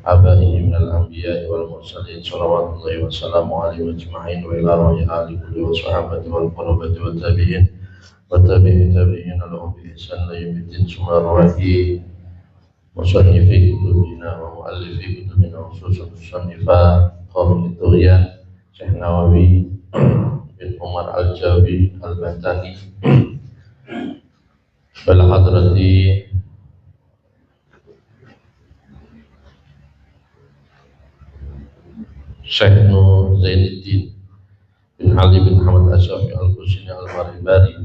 آبائه من الأنبياء والمرسلين صلوات الله وسلامه عليهم أجمعين وإلى روح آل كل وصحابة والقربة والتابعين والتابعين لهم بإحسان إلى يوم الدين ثم رواه مصنف كتبنا ومؤلف كتبنا خصوصا مصنفا قوم الطغيان شيخ نووي بن عمر الجاوي البهتاني بالحضرة Syekh Nur Zainuddin bin Ali bin Muhammad Asyafi Al-Qusini Al-Maribari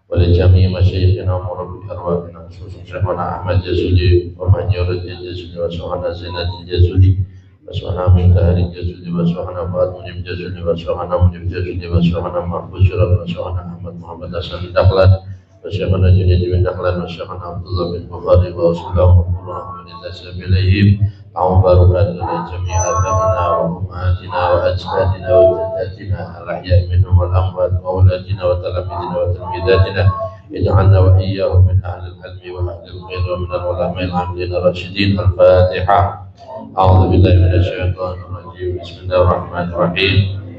wali jami' masyayikhina wa murabbi arwahina khususan Syekhana Ahmad Jazuli wa Manjurid Jazuli wa Syekhana Zainuddin Jazuli wa Syekhana Mintahari Jazuli wa Syekhana Fuad Munib Jazuli wa Syekhana Munib Jazuli wa Syekhana Mahfuz Syurah wa Syekhana Ahmad Muhammad Hasan Dahlan wa Syekhana Junaid bin Dahlan wa Syekhana Abdullah bin Bukhari wa Sallallahu alaihi wa sallam Barukat oleh jami'a abadina wa ummatina wa ajdadina wa jaddatina al-ahya' minhum wal amwat wa auladina wa talamidina wa talmidatina ij'alna wa iyyahum min ahli al-ilmi wa ahli al-khair wa min al-ulama al-amilin ar-rasyidin. Al-Fatihah. A'udzu billahi minasy syaithanir rajim. Bismillahirrahmanirrahim.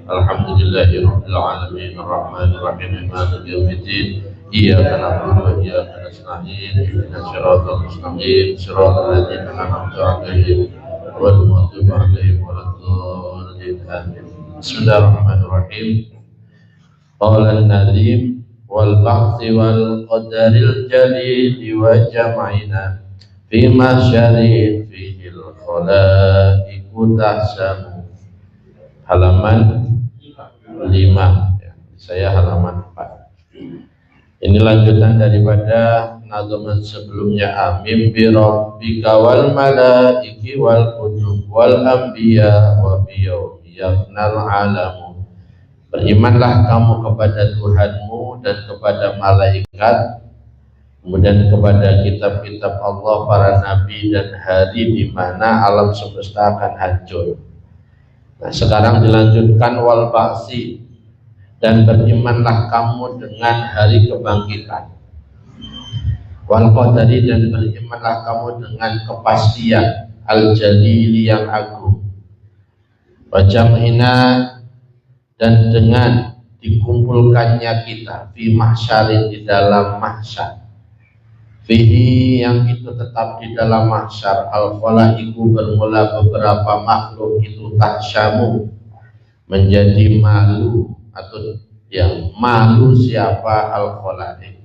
Alhamdulillahi rabbil alamin arrahmanir rahim maliki yaumiddin. Iyyaka na'budu wa iyyaka nasta'in ihdinas siratal mustaqim siratal ladzina an'amta 'alaihim ghairil maghdubi 'alaihim waladdallin amin. Bismillahirrahmanirrahim. Qala an-nazim wal ba'thi wal qadaril jalil wa jam'ina fi masyarin fihi al-khalaiqu tahsamu. Halaman 5 ya. Saya halaman 4. Ini lanjutan daripada nazaman sebelumnya. Amin bi rabbika wal malaiki wal kutub wal anbiya wa bi yawmiyafnal alamu. Berimanlah kamu kepada Tuhanmu dan kepada malaikat, kemudian kepada kitab-kitab Allah, para nabi, dan hari di mana alam semesta akan hancur. Nah, sekarang dilanjutkan wal ba'si, dan berimanlah kamu dengan hari kebangkitan. Wal qadari, dan berimanlah kamu dengan kepastian al-jalili yang agung. Wa jam'ina, dan dengan dikumpulkannya kita fi mahsyarin, di dalam mahsyar. Fihi, yang itu tetap di dalam mahsyar, al-khalaiqu, bermula beberapa makhluk itu tahsyamu, menjadi malu atau yang malu siapa al-khalaiq.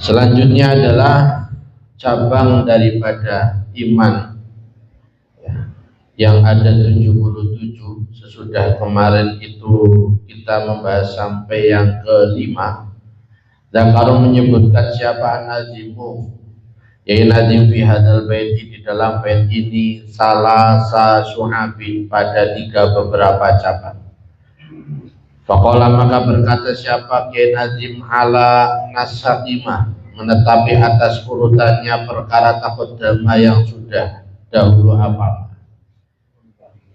Selanjutnya adalah cabang daripada iman ya, yang ada 77. Sesudah kemarin itu kita membahas sampai yang kelima. Dan kalau menyebutkan siapa nazimu, yaitu nazim fi hadal baiti, di dalam bait ini salasa suhabin, pada 3 beberapa cabang. Faqala, maka berkata siapa Kiai Nazim, ala nasabima, menetapi atas urutannya perkara taqaddama yang sudah dahulu apa.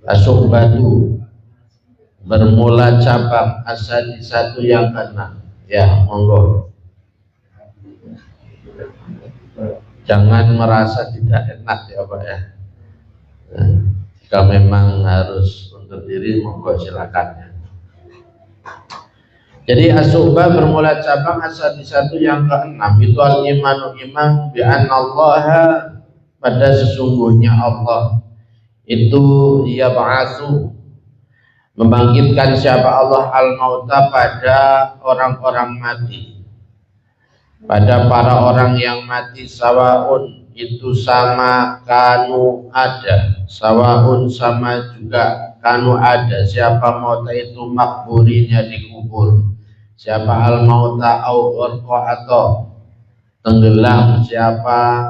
As-suhbatu, bermula cabang, asadi satu yang keenam. Ya, monggo. Jangan merasa tidak enak ya Pak ya. Nah, jika memang harus untuk diri, monggo silakan ya. Jadi as-suhbah bermula cabang asadi satu yang keenam, itu al-imanu, iman bi annallaha, pada sesungguhnya Allah itu yab'atsu, membangkitkan siapa Allah, al-mauta, pada orang-orang mati, pada para orang yang mati, sawaun, itu sama, kanu, ada, sawaun, sama juga, kanu, ada, siapa mauta itu makburinya dikubur, siapa al-mauta au gharqa, atau tenggelam, siapa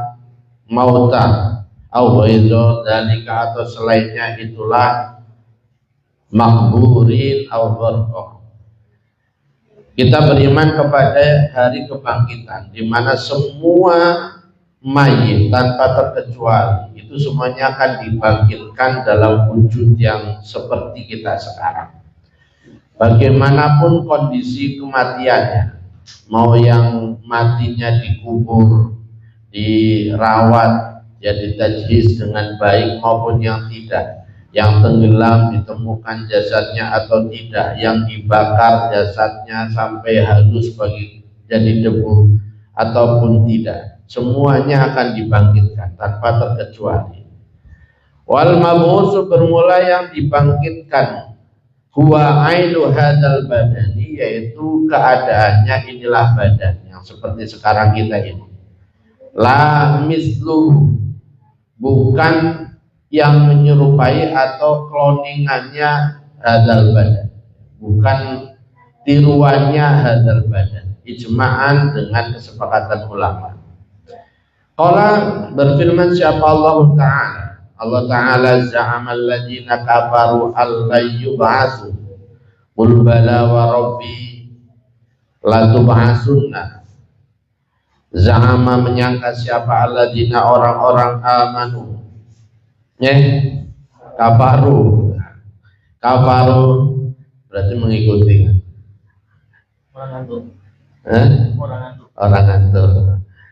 mauta au ghairu dalika, atau selainnya, itulah makburin au gharqa. Kita beriman kepada hari kebangkitan, di mana semua mayit tanpa terkecuali itu semuanya akan dibangkitkan dalam wujud yang seperti kita sekarang. bagaimanapun kondisi kematiannya, mau yang matinya dikubur, dirawat, ya ditajhiz dengan baik maupun yang tidak, yang tenggelam ditemukan jasadnya atau tidak, yang dibakar jasadnya sampai halus bagi jadi debu ataupun tidak, semuanya akan dibangkitkan tanpa terkecuali. Wal mab'utsu bermula yang dibangkitkan huwa ainu hadzal badani, yaitu keadaannya inilah badan yang seperti sekarang kita ini. La mislu, bukan yang menyerupai atau kloningannya hadzal badan, bukan tiruannya hadzal badan, ijma'an dengan kesepakatan ulama. Qala, berfirman siapa Allah Ta'ala, Allah Ta'ala, za'amal ladzina kafaru allayyub'atsu qul bala wa rabbi la tub'atsunna. Za'ama menyangka siapa alladzina orang-orang amanu, kafaru, kafaru berarti mengikuti orang ngantuk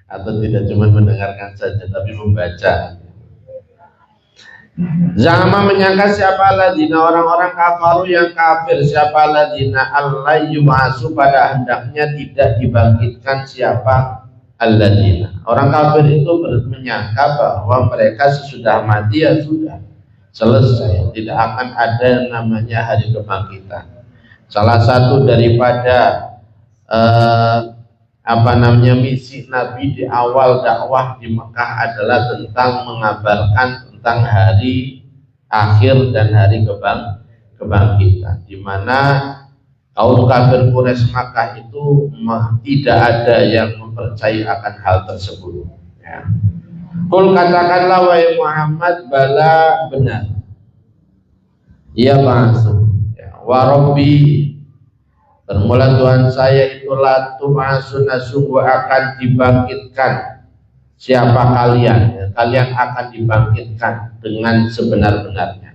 atau tidak cuma mendengarkan saja tapi membaca. Zama menyangka siapa ladina orang-orang kafaru yang kafir, siapa ladina allayyub'atsu pada hendaknya tidak dibangkitkan siapa alladina. Orang kafir itu menyangka bahwa mereka sesudah mati ya sudah selesai, tidak akan ada yang namanya hari kebangkitan. Salah satu daripada misi Nabi di awal dakwah di Mekah adalah tentang mengabarkan tentang hari akhir dan hari kebangkitan, di mana kaum kafir Quraisy Makkah itu tidak ada yang mempercayai akan hal tersebut. Ya. Qul katakanlah wahai Muhammad, bala benar. Ia ba'atsu. Ya. Wa rabbi, bermula Tuhan saya itu la tub'atsuna, sungguh akan dibangkitkan siapa kalian, ya. Kalian akan dibangkitkan dengan sebenar-benarnya.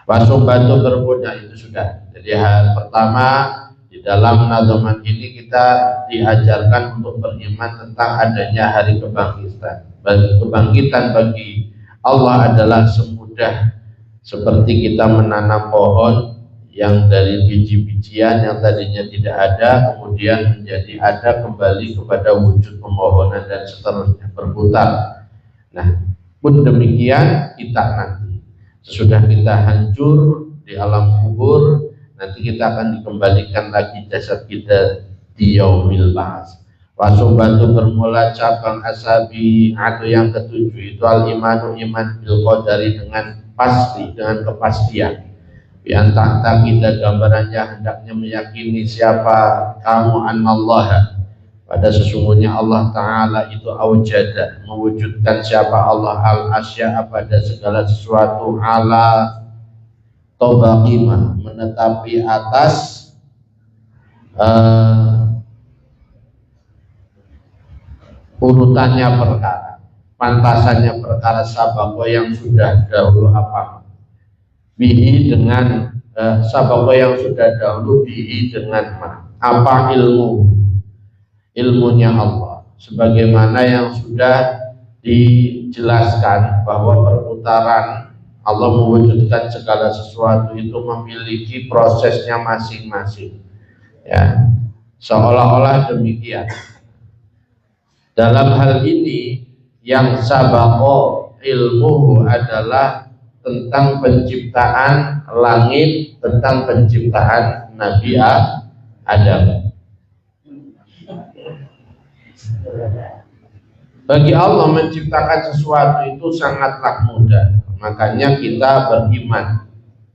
Wasubatu berbuddha, itu sudah. Jadi hal pertama di dalam nazaman ini kita diajarkan untuk beriman tentang adanya hari kebangkitan. Kebangkitan bagi Allah adalah semudah seperti kita menanam pohon yang dari biji-bijian yang tadinya tidak ada kemudian menjadi ada kembali kepada wujud pemohonan dan seterusnya berputar. Nah, pun demikian kita nanti sesudah kita hancur di alam kubur, nanti kita akan dikembalikan lagi jasad kita di yaumil ba'ats. Wasubatu bermula cabang asabi atau yang ketujuh itu al imanu, iman bil qadari dengan pasti, dengan kepastian. Biantah kita gambarannya hendaknya meyakini siapa kamu anallaha, pada sesungguhnya Allah Ta'ala itu awjada, mewujudkan siapa Allah al-asya'a pada segala sesuatu, ala tobaqimah, menetapi atas urutannya perkara, pantasannya perkara, sabako yang sudah dahulu apa bihi dengan sabako yang sudah dahulu bihi dengan apa ilmunya Allah, sebagaimana yang sudah dijelaskan bahwa perputaran Allah mewujudkan segala sesuatu itu memiliki prosesnya masing-masing, ya, seolah-olah demikian. Dalam hal ini yang sabaqo ilmuhu adalah tentang penciptaan langit, tentang penciptaan Nabi Adam. Bagi Allah menciptakan sesuatu itu sangatlah mudah. Makanya kita beriman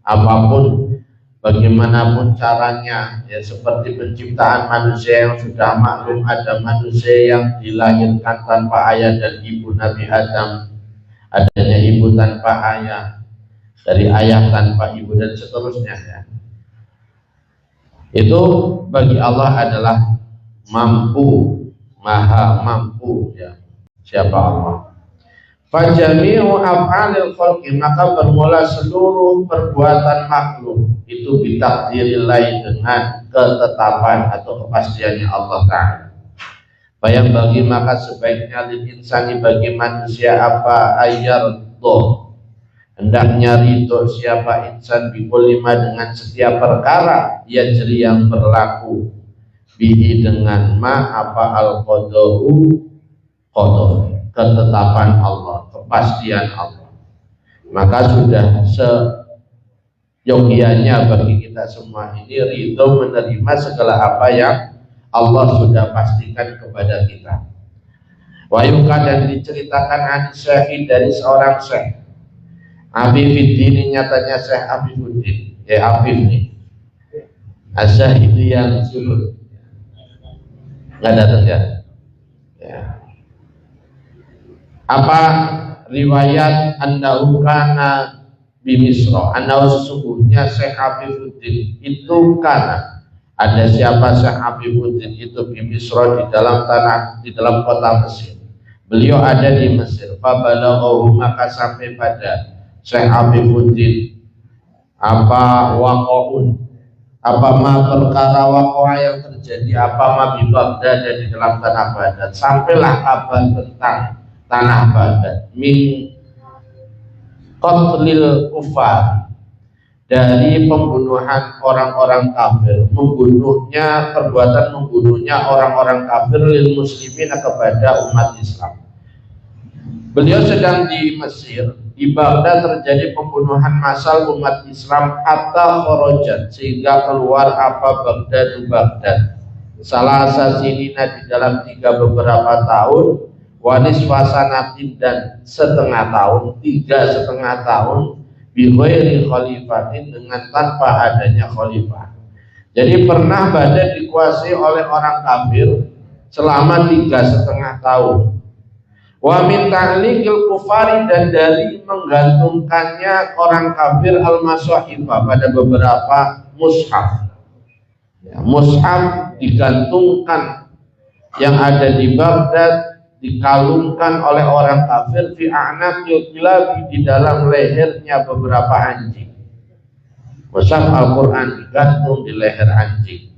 apapun bagaimanapun caranya, ya seperti penciptaan manusia yang sudah maklum, ada manusia yang dilahirkan tanpa ayah dan ibu, Nabi Adam adanya ibu tanpa ayah, dari ayah tanpa ibu dan seterusnya, ya. Itu bagi Allah adalah mampu, maha mampu, ya, siapa Allah. Fajami'u af'alil khalqi, maka bermula seluruh perbuatan makhluk itu bitakdirillahi, dengan ketetapan atau kepastiannya Allah Ta'ala. Bayang bagi, maka sebaiknya lil insani, bagi manusia, apa ayyardo, hendaknya ridho siapa insan bikulima, dengan setiap perkara yajri yang berlaku, bihi dengan ma apa al-qadau, qadar, ketetapan Allah, kepastian Allah. Maka sudah seyogianya bagi kita semua ini ridho menerima segala apa yang Allah sudah pastikan kepada kita. Wayuka, dan diceritakan an-syekhi, dari seorang syekh Afifuddin, nyatanya Syekh Afifuddin, Afif nih Asyahidi yang sulut nggak datang ya. Apa riwayat annahu kana bi Misra, annahu sesungguhnya Syekh Afifuddin itu kana, ada siapa Syekh Afifuddin itu bi Misra, di dalam tanah, di dalam kota Mesir. Beliau ada di Mesir. Fa balaghahu, maka sampai pada Syekh Afifuddin apa waqaun, apa ma perkara waqa'a yang terjadi, apa ma bi Baghdad, di dalam tanah Baghdad. Sampailah kabar tentang tanah Baghdad, min qatlil kufar, dari pembunuhan orang-orang kafir, membunuhnya, perbuatan membunuhnya orang-orang kafir, lil muslimin, kepada umat Islam. Beliau sedang di Mesir, di Baghdad terjadi pembunuhan massal umat Islam, hatta kharajat, sehingga keluar apa Baghdad, salah sasinina, di dalam 3 beberapa tahun, wanis fasanatin, dan setengah tahun, 3,5 tahun, bighairi khalifatin, dengan tanpa adanya khalifah. Jadi pernah Baghdad dikuasai oleh orang kafir selama 3,5 tahun. Wa min ta'liqil kufari, dan dari menggantungkannya orang kafir al-masahifah, pada beberapa mushaf. Mushaf digantungkan yang ada di Baghdad, dikalungkan oleh orang kafir, fi a'naqil kilab, di dalam lehernya beberapa anjing. Mushaf Al-Quran digantung di leher anjing.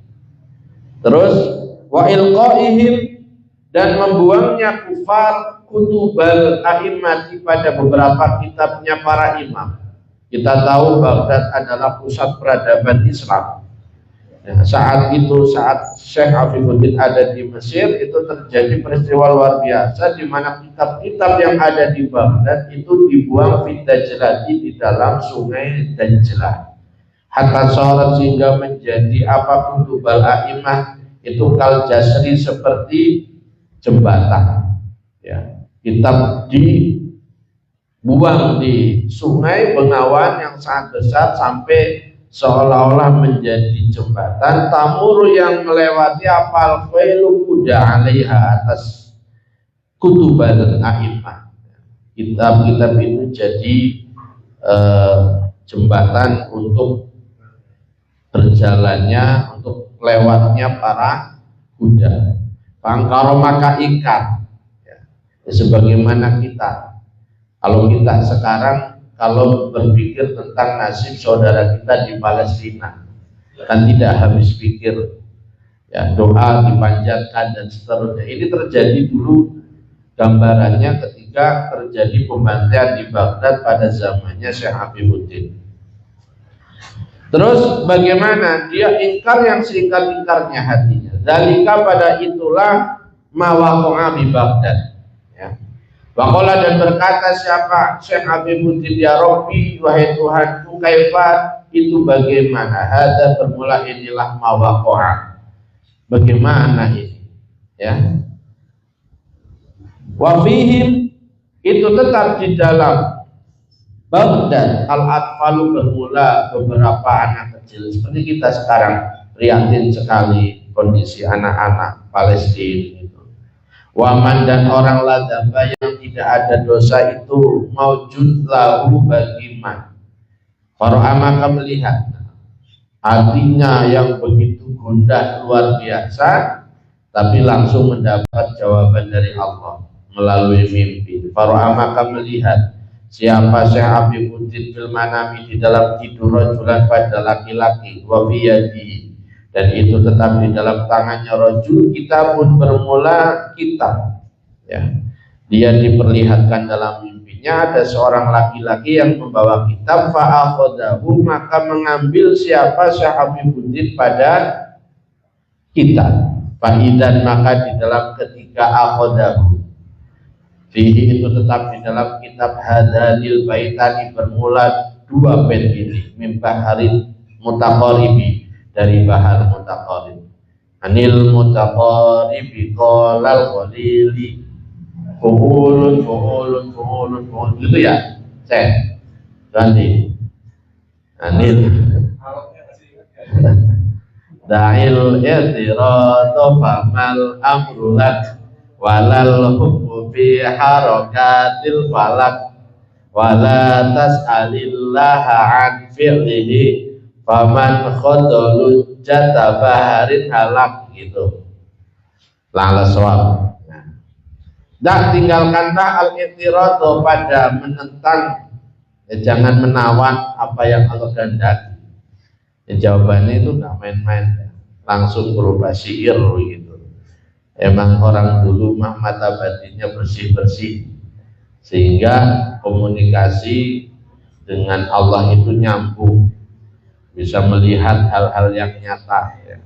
Terus wa ilqaihim, dan membuangnya kufar kutubal a'immati, pada beberapa kitabnya para imam. Kita tahu Baghdad adalah pusat peradaban Islam. Saat itu, saat Syekh Afifuddin ada di Mesir, itu terjadi peristiwa luar biasa, di mana kitab-kitab yang ada di Baghdad itu dibuang fi Dajlati, di dalam sungai Dajlah. Hatta sholat, sehingga menjadi apa kutubal a'immah itu kal jasri, seperti jembatan. Ya, kitab dibuang di sungai Bengawan yang sangat besar, sampai seolah-olah menjadi jembatan. Tamur, yang melewati apal khailu kuda alaiha, atas kutubal a'immah. Kitab-kitab itu jadi jembatan untuk berjalannya, untuk lewatnya para kuda. Pangkaro, maka ikat. Sebagaimana kita, kalau kita sekarang, kalau berpikir tentang nasib saudara kita di Palestina, kan tidak habis pikir, ya, doa dipanjatkan dan seterusnya. Ini terjadi dulu gambarannya ketika terjadi pembantaian di Baghdad pada zamannya Syekh Afifuddin. Terus bagaimana dia ingkar yang seingkar-ingkarnya hatinya. Dzalika, pada itulah mawaqa'a bi Baghdad. Waqala, dan berkata siapa Syekh Afifuddin, ya Rabbi, wahai Tuhanku, kaifat, itu bagaimana, hadza, bermula inilah mawaqa'a, bagaimana ini, ya. Wa fihim, itu tetap di dalam Baghdad al-atfalu, bermula beberapa anak kecil. Seperti kita sekarang prihatin sekali kondisi anak-anak Palestina. Waman, dan orang ladamba, yang tidak ada dosa itu, maujud lahu, bagi man. Fara'a, maka melihat, hatinya yang begitu gundah luar biasa, tapi langsung mendapat jawaban dari Allah melalui mimpi. Faro'a maka melihat siapa Syekh Afifuddin fil manami di dalam tidur rajulan pada laki-laki wa biyadi, dan itu tetap di dalam tangannya rajul. Kitabun bermula kitab, ya. Dia diperlihatkan dalam mimpinya ada seorang laki-laki yang membawa kitab. Fa'akhodahu maka mengambil siapa Syekh Afifuddin pada kitab. Fa'idan maka di dalam ketika akhodahu fihi itu tetap di dalam kitab hadalil baitani bermula dua bait ini mimpah harid mutaqaribi dari bahar mutaqarib. Anil mutaqaribi qalal qalili fu'ulun fu'ulun fu'ulun fu'ulun, gitu ya Syekh ganti anil da'il i'tiradu famal amru lak walal hukmu fi harakatil falak wala tas'alillaha an fi'lihi faman khadalun jata baharin halak, gitu. Lala soal. Dak tinggalkanlah al-i'tiradu pada menentang, jangan menawan apa yang Allah kehendaki. Jawabannya itu nggak main-main, langsung berubah syair gitu. Emang orang dulu mah mata batinnya bersih-bersih, sehingga komunikasi dengan Allah itu nyambung, bisa melihat hal-hal yang nyata, ya.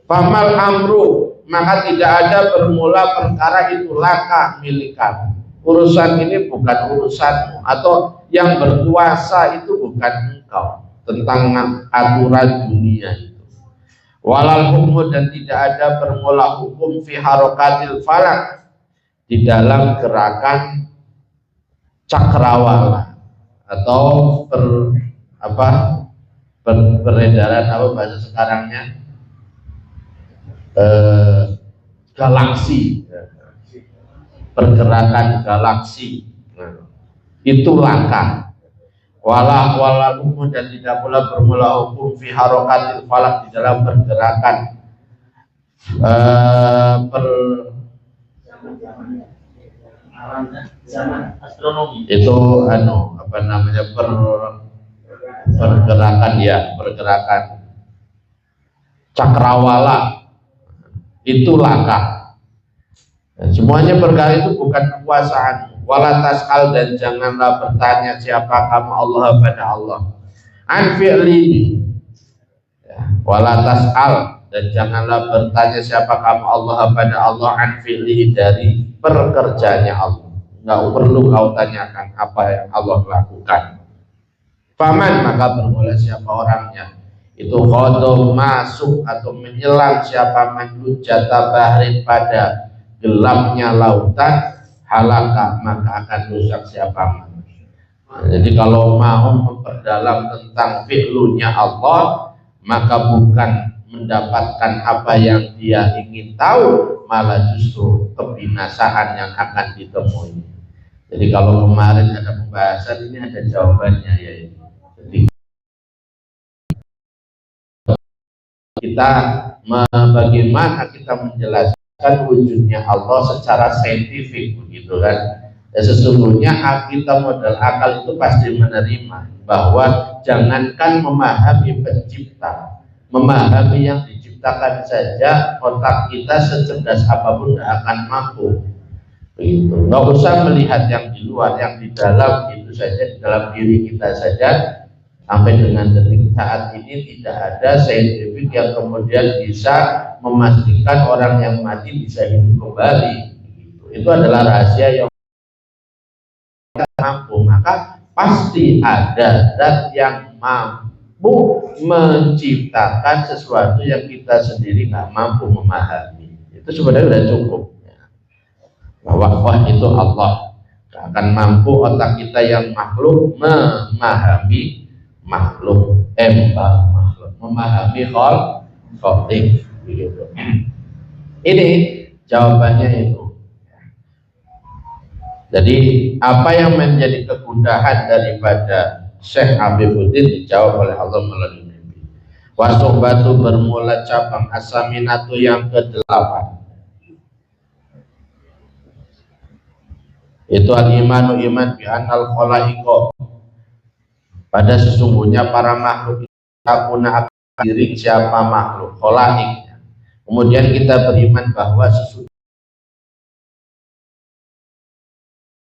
Famal amru maka tidak ada bermula perkara itu laka milikan. Urusan ini bukan urusanmu, atau yang berkuasa itu bukan engkau tentang aturan dunia itu. Walal hukmu dan tidak ada bermula hukum fi harokatil falak di dalam gerakan cakrawala atau peredaran apa bahasa sekarangnya galaksi, pergerakan galaksi, itu laka. Wala hukum dan tidak pula bermula hukum fi harokatil falak di dalam pergerakan astronomi. Itu pergerakan cakrawala itu laka. Dan semuanya perkara itu bukan kekuasaan. Wala tas'al dan janganlah bertanya siapa kamu Allah pada Allah. An fi'lihi. Wala tas'al dan janganlah bertanya siapa kamu Allah pada Allah an fi'lihi dari pekerjaannya Allah. Enggak perlu kau tanyakan apa yang Allah lakukan. Faman maka bermula siapa orangnya itu khodo masuk atau menyelam siapa manjut jata bahrin pada gelapnya lautan halaka maka akan rusak siapa manusia. Jadi kalau mau memperdalam tentang fi'lunya Allah, maka bukan mendapatkan apa yang dia ingin tahu, malah justru kebinasaan yang akan ditemui. Jadi kalau kemarin ada pembahasan, ini ada jawabannya, yaitu jadi kita bagaimana kita menjelaskan wujudnya Allah secara saintifik, begitu kan? Ya, sesungguhnya kita modal akal itu pasti menerima bahwa jangankan memahami pencipta, memahami yang diciptakan saja otak kita secerdas apapun tidak akan mampu. Begitu. Nggak usah melihat yang di luar, yang di dalam itu saja, di dalam diri kita saja. Sampai dengan detik saat ini tidak ada saintifik yang kemudian bisa memastikan orang yang mati bisa hidup kembali. Itu adalah rahasia yang mampu. Maka pasti ada zat yang mampu menciptakan sesuatu yang kita sendiri nggak mampu memahami. Itu sebenarnya sudah cukup. Bahwa itu Allah akan mampu otak kita yang makhluk memahami makhluk, memahami khotik, begitu. Ini jawabannya itu. Jadi apa yang menjadi kegundahan daripada Syekh Afifuddin dijawab oleh Allah melalui mimpi. Wasobatu bermula cabang asaminatu yang ke-8. Itu al-imanu iman bi anal khalaiqa, pada sesungguhnya para makhluk takuna akan diri siapa makhluk khalaik. Kemudian kita beriman bahwa sesudah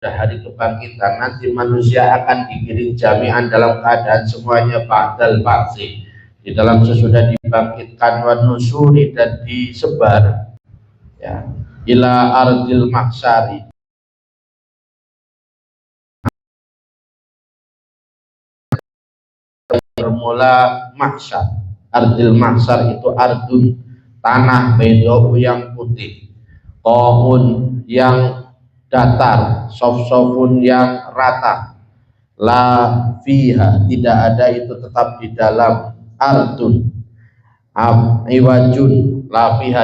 hari kebangkitan nanti manusia akan digiring jami'an dalam keadaan semuanya ba'dal ba'tsi, di dalam sesudah dibangkitkan, wa nusuri, dan disebar ya ila ardil mahsyari, bermula mahsyar. Ardil mahsyar itu ardun, tanah, bedo yang putih, kohun yang datar, sof-sofun yang rata, la fiha, tidak ada itu tetap di dalam ardun, iwajun, la fiha,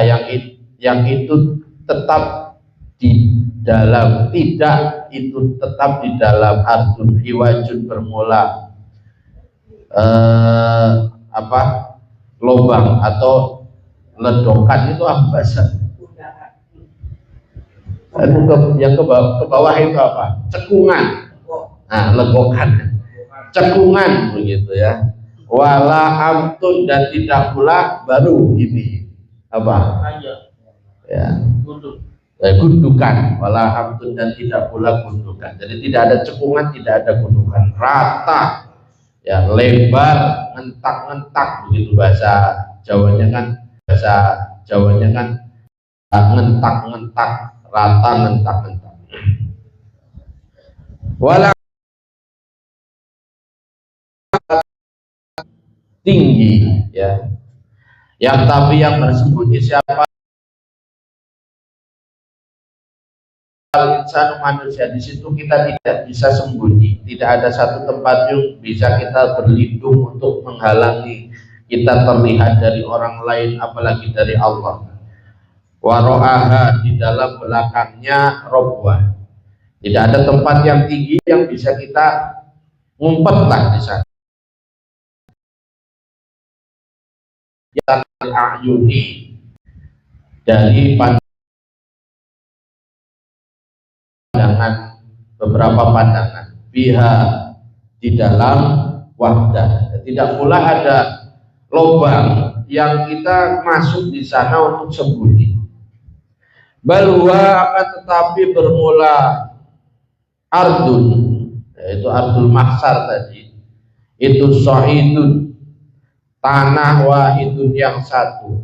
yang itu tetap di dalam, tidak itu tetap di dalam ardun, iwajun bermula lubang atau ledokan. Itu apa bahasa? Yang ke bawah itu apa? Cekungan. Nah, legokan, cekungan begitu ya. Wala amtun, dan tidak pula baru ini apa? Ya, gundukan. Wala amtun, dan tidak pula gundukan. Jadi tidak ada cekungan, tidak ada gundukan, rata. Ya, lebar, ngentak-ngentak begitu bahasa Jawanya kan. Ngentak-ngentak, rata, ngentak-ngentak. Wala tinggi ya. Yang tapi yang bersembunyi siapa? Insan, manusia. Di situ kita tidak bisa sembunyi, tidak ada satu tempat yang bisa kita berlindung untuk menghalangi kita terlihat dari orang lain, apalagi dari Allah. Waro'aha, di dalam belakangnya robwa, tidak ada tempat yang tinggi yang bisa kita ngumpetlah di sana. Yang ayuni, dari beberapa pandangan, biha, di dalam wahdah, tidak pula ada lubang yang kita masuk di sana untuk sembunyi. Balwa, akan tetapi bermula ardun, yaitu ardul mahsyar tadi, itu sa'idun, tanah, wahidun yang satu,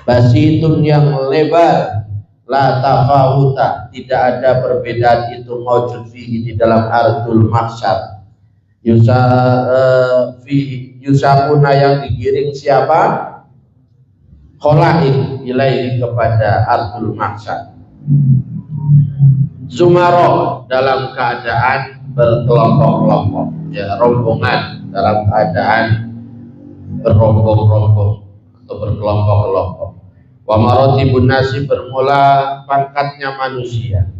basitun yang lebar, la tafawuta, tidak ada perbedaan itu mawjud fihi, di dalam ardul mahsyar. Yusafuna, yang digiring siapa? Kholaik ilaihi, kepada ardul mahsyar. Zumaro, dalam keadaan berkelompok-kelompok, ya, rombongan, dalam keadaan berombong-rombong atau berkelompok-kelompok. Wa maratibun nasi, bermula pangkatnya manusia,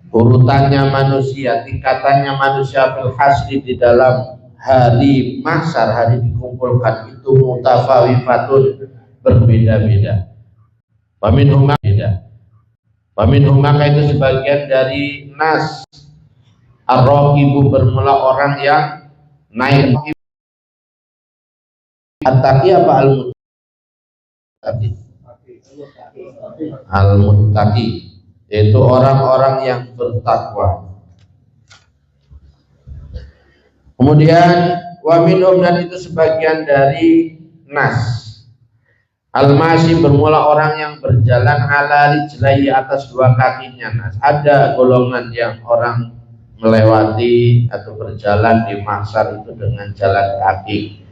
urutannya manusia, tingkatannya manusia, fil hasri, di dalam hari mahsyar, hari dikumpulkan itu, mutafawifatun, berbeda-beda. Paminhum, beda. Paminhum, maka itu sebagian dari nas. Ar-raqibu, bermula orang yang naik. At-taqi apa al-muttaqi? Al-muttaqi, yaitu orang-orang yang bertakwa. Kemudian wa minhum, dan itu sebagian dari nas. Al-masyi, bermula orang yang berjalan ala rijlaihi, atas dua kakinya. Nas, ada golongan yang orang melewati atau berjalan di mahsyar itu dengan jalan kaki.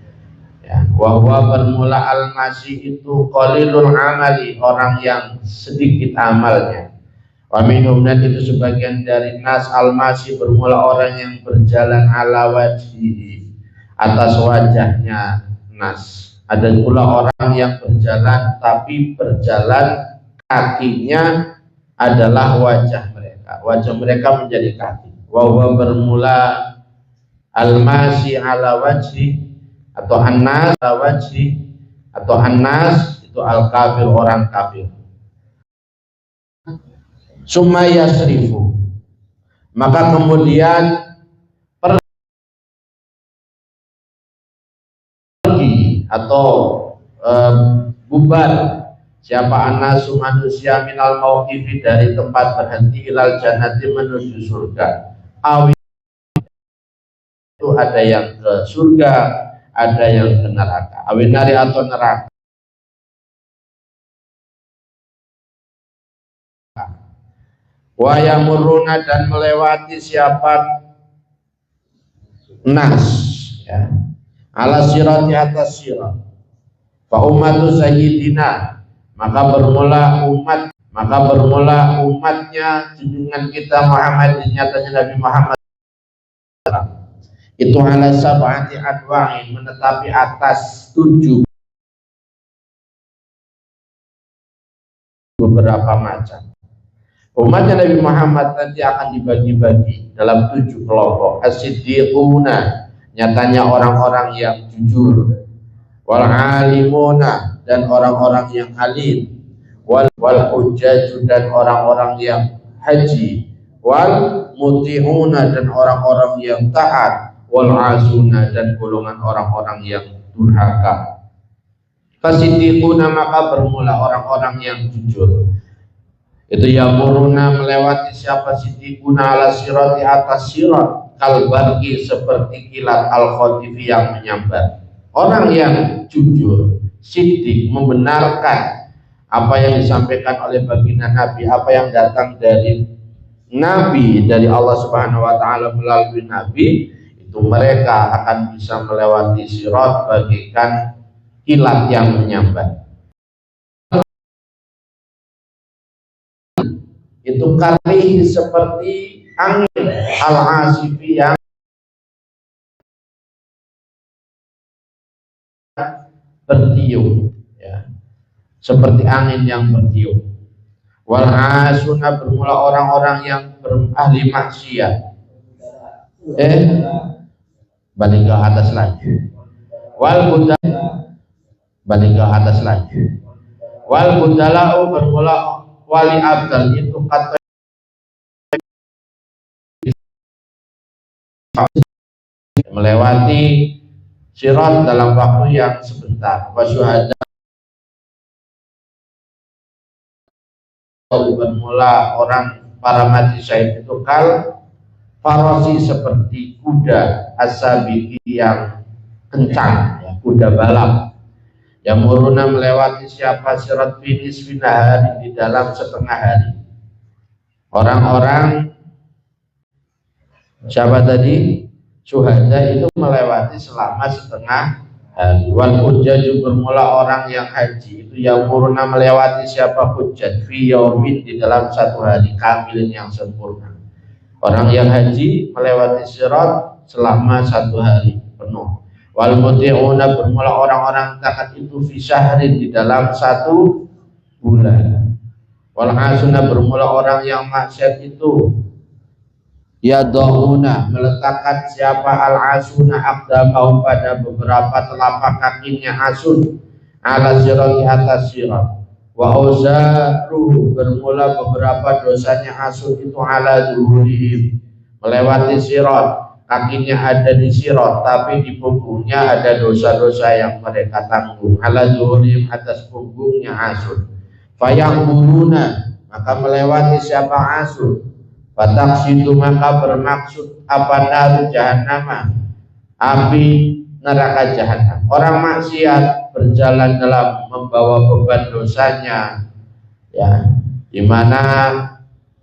Ya, wahwa, bermula al-masyi itu qalilul amali, orang yang sedikit amalnya. Wa minhum, dan itu sebagian dari nas al-masyi, bermula orang yang berjalan ala wajhihi, atas wajahnya nas. Ada pula orang yang berjalan tapi berjalan kakinya adalah wajah mereka, wajah mereka menjadi kaki. Wa huwa, bermula al-masyi ala wajhi, atau an-nas ala wajhi, atau an-nas itu al-kafir, orang kafir. summa yasrifu, maka kemudian pergi atau bubar siapa anasu manusia minal mauqifi dari tempat berhenti ilal jannati menuju surga. Awi itu ada yang ke surga, ada yang ke neraka. Awinari atau neraka. Wa yamuruna dan melewati siapa nas, ya, ala sirati atas sirat. Fa ummatu sayyidina, maka bermula umatnya junjungan kita Muhammad, nyatanya Nabi Muhammad itu ala sab'ati adwa'in, menetapi atas 7 beberapa macam. Umatnya Nabi Muhammad nanti akan dibagi-bagi dalam 7 kelompok. As-siddiquna, nyatanya orang-orang yang jujur, wal alimuna, dan orang-orang yang alim, wal hujjaju, dan orang-orang yang haji, wal muti'una, dan orang-orang yang taat, wal asuna, dan golongan orang-orang yang durhaka. Fasiddiquna, maka bermula orang-orang yang jujur. Itu yamuruna melewati siapa siddiquna ala sirati atas sirat kalbarki seperti kilat al-khotifi yang menyambar. Orang yang jujur, siddiq, membenarkan apa yang disampaikan oleh baginda Nabi, apa yang datang dari Nabi, dari Allah Subhanahu wa Ta'ala melalui Nabi, itu mereka akan bisa melewati sirat bagaikan kilat yang menyambar. Itu karih seperti angin al-asifi yang bertiup, ya, seperti angin yang bertiup. Wal asuna, bermula orang-orang yang berahli maksiat. Balik ke atas lagi. Wal budala, balik ke atas lagi. Wal budalau, bermula wali abdal, itu kata melewati sirat dalam waktu yang sebentar. Wasyuhada, bermula orang para mati syahid itu kal farosi, seperti kuda asabiki yang kencang, ya, kuda balap. Yang muruna melewati siapa sirat finis finahari, di dalam setengah hari. Orang-orang siapa tadi? Syuhada itu melewati selama setengah hari. Wal hujjaju, bermula orang yang haji, itu yang muruna melewati siapa hujjat fi yaumin, di dalam satu hari kamilin yang sempurna. Orang yang haji melewati sirat selama satu hari penuh. Wal muti'una, bermula orang-orang taat itu fi syahrin, di dalam 1 bulan. Wal asuna, bermula orang yang maksiat itu yadahuna, meletakkan siapa al-asuna aqdamahum, pada beberapa telapak kakinya asun, ala sirati atas sirat. Wa auzaruhu, bermula beberapa dosanya asun itu ala zuhurihim, melewati sirat. Kakinya ada di sirat, tapi di punggungnya ada dosa-dosa yang mereka tanggung. Ala zuhurihim, atas punggungnya asun. Fayaquluna, maka melewati siapa asun. Fataksidu, maka bermaksud apa naru jahannama, api neraka jahanam. Orang maksiat berjalan dalam membawa beban dosanya, ya, dimana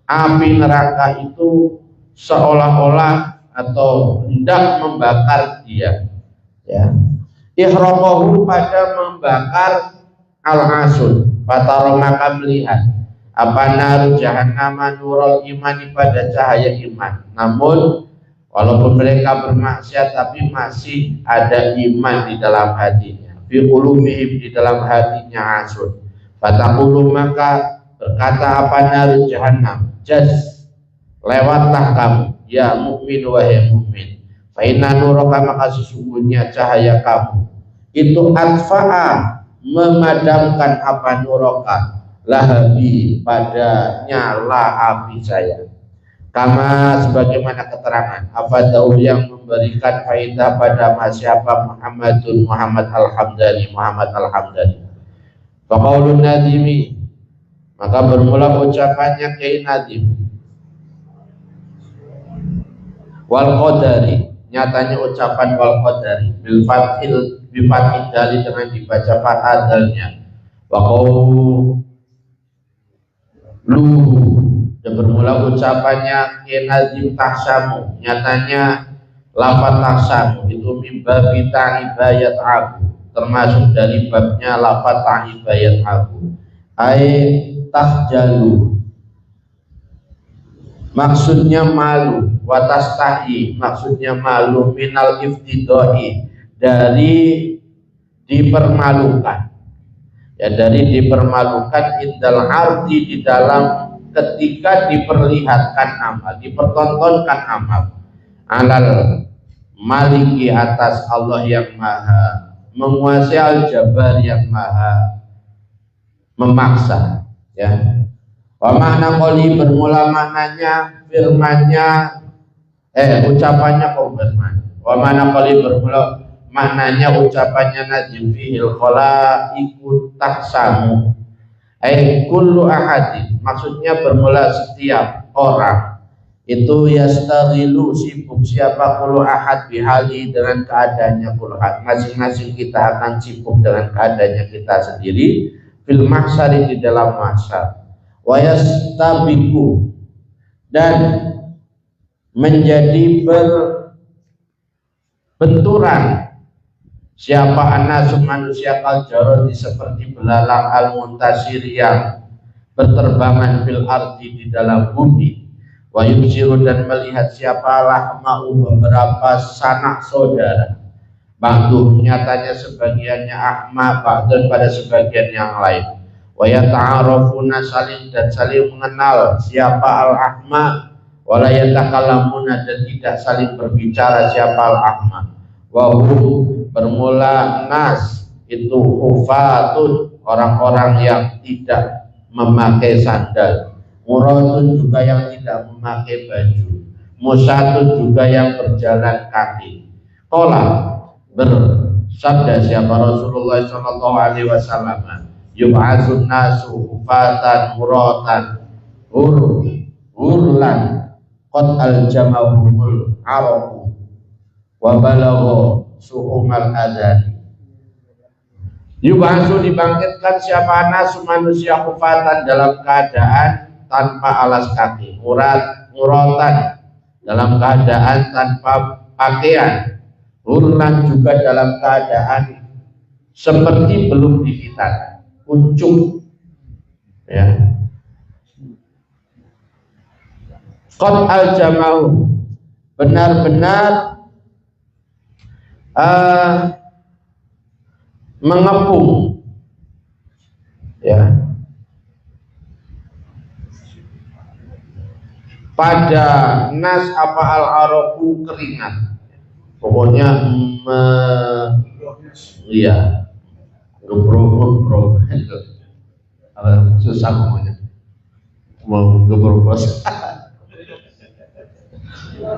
api neraka itu seolah-olah atau hendak membakar dia, ya. Ihraqahu, pada membakar al-asun. Fatara, maka melihat apa naru jahannama nurul imani, pada cahaya iman. Namun walaupun mereka bermaksiat, tapi masih ada iman di dalam hatinya. Fi qulubihim, di dalam hatinya asun. Fataqulu, maka berkata apa naru jahannam, jas, lewatlah kamu ya mukmin, wahai mukmin. Fa inna nuraka, maka sesungguhnya cahaya kamu itu atfa'a, memadamkan apa nuraka, lahabi, pada nyala api saya. Kama sebagaimana keterangan afadahu yang memberikan faidah pada siapa Muhammad Al-Hamdani. Faqaulun nadimi, maka bermula ucapannya Kiai Nadim. Wal qadari, nyatanya ucapan wal qadari bil fathil dali dengan dibaca fathahnya. Waqauluhu, dan bermula ucapannya Kiai Nadim tahsamu, nyatanya lafaz tahsamu itu mimbabi ta'ibayat aku, termasuk dari babnya lafaz ta'ibayat aku. Tahjalu, maksudnya malu, watastahi, maksudnya malu, minal iftidoi, dari dipermalukan, ya dari dipermalukan, indal arti, di dalam ketika diperlihatkan amal, dipertontonkan amal, alal maliki, atas Allah yang maha menguasai, al-jabar yang maha memaksa, ya. Wa makna qoli, bermula maknanya firmannya ucapannya firman. Wa makna qoli, bermula maknanya ucapannya Najim fihil khalaiqu tahsamu, kullu ahadin, maksudnya bermula setiap orang itu yastaghilu, sibuk siapa kullu ahad bihali, dengan keadaannya kullu ahad, masing-masing kita akan sibuk dengan keadaannya kita sendiri, fil mahsyari, di dalam mahsyar, wa yastabiqu, dan menjadi berbenturan siapa anasu, manusia, kal jarodi, seperti belalang, al muntasir, yang berterbangan, fil ardi, di dalam bumi, wa yubsiru, dan melihat siapa lahmau, beberapa sanak saudara, ba'du, nyatanya sebagiannya ahma, ba'dan, pada sebagian yang lain, wa yata'arafuna, saling dan saling mengenal siapa al-ahma, wa la yatakalamuna, dan tidak saling berbicara siapa al-ahma, wa hum, bermula nas itu hufatun, orang-orang yang tidak memakai sandal, muratun, juga yang tidak memakai baju, musatun, juga yang berjalan kaki. Qala, bersabda siapa Rasulullah sallallahu alaihi wasallam, yub'atsun nasu hufatan muratan urlan qad aljamahumul arabu wa balagha suhumal adani. Yub'atsu, dibangkitkan siapa nasu, manusia hufatan, dalam keadaan tanpa alas kaki, muratan, dalam keadaan tanpa pakaian, urlan, juga dalam keadaan seperti belum dihitan, kuncup, ya. Qad al-jama'u, benar-benar mengepung, ya, pada nas apa al-arabu, keringat, pokoknya iya, gebrok susah ngomongnya, mau gebrok.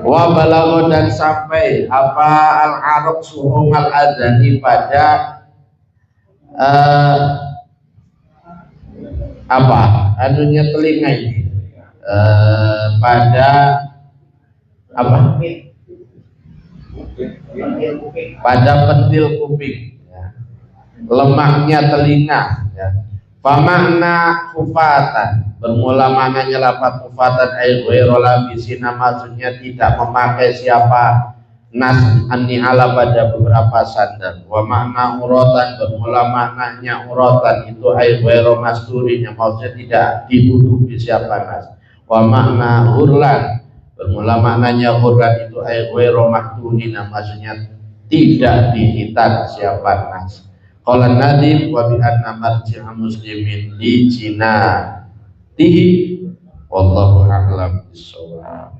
Wa balagho, dan sampai apa al-arab suhumal adani, pada apa anunya telinga ini, pada apa, pada pentil kuping, ya. Lemahnya telinga, ya. Famakna hufatan, bermula maknanya lafaz hufatan ay ghairu labisina, maksudnya tidak memakai siapa nas an-ni'ala, pada beberapa sandal. Wa makna uratan, bermula maknanya uratan itu ay ghairu masturinya, maksudnya tidak ditutupi siapa nas. Wa makna hurlan, bermula maknanya hurlan itu ay ghairu mahtunina, maksudnya tidak dihitan siapa nas. Qala Nadim wa bi anna marji'a muslimin li jinatihi, wallahu a'lam bissawab.